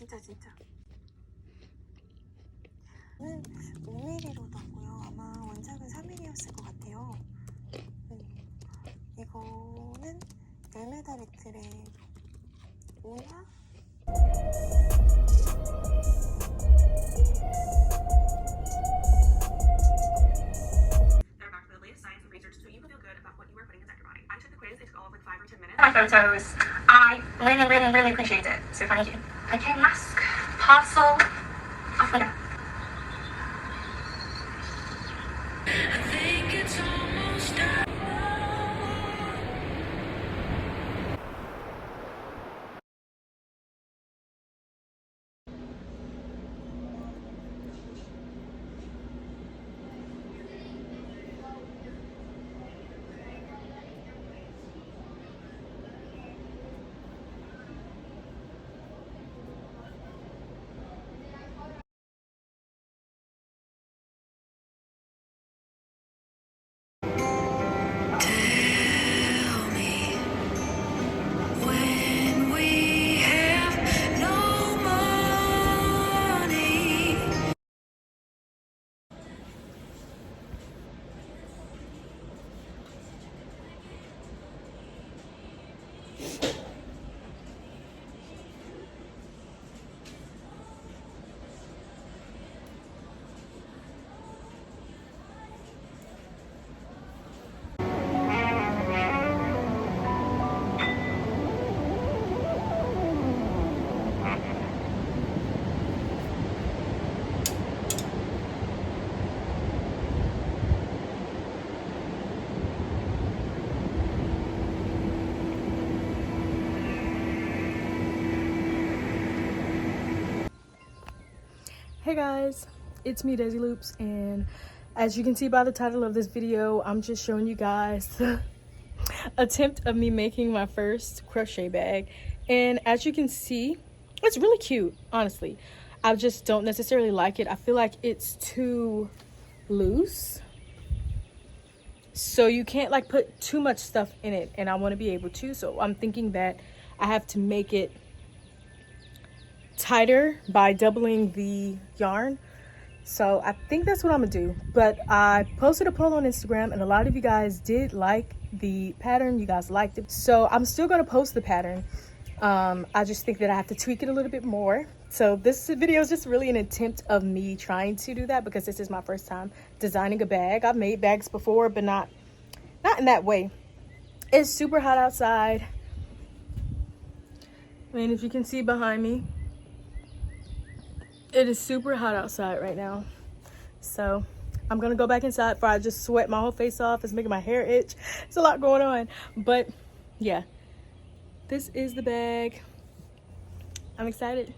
진짜. 는 5mm로 나고요. 아마 원작은 3mm였을 것 같아요. 이거는 열매다 리틀의 오나? My photos. I really appreciate it. So thank you. Okay, mask, parcel, off we go. Hey guys, it's me Dezzyloops, and as you can see by the title of this video, I'm just showing you guys the attempt of me making my first crochet bag. And as you can see, it's really cute, honestly. I just don't necessarily like it. I feel like it's too loose, so you can't like put too much stuff in it, and I want to be able to, so I'm thinking that I have to make it tighter by doubling the yarn. So I think that's what I'm gonna do. But I posted a poll on Instagram and a lot of you guys did like the pattern. You guys liked it, so I'm still gonna post the pattern. I just think that I have to tweak it a little bit more. So this video is just really an attempt of me trying to do that, because this is my first time designing a bag. I've made bags before, but not in that way. It's super hot outside. I mean, if you can see behind me, it is super hot outside right now. So I'm gonna go back inside before I just sweat my whole face off. It's making my hair itch. It's a lot going on. But yeah, this is the bag. I'm excited.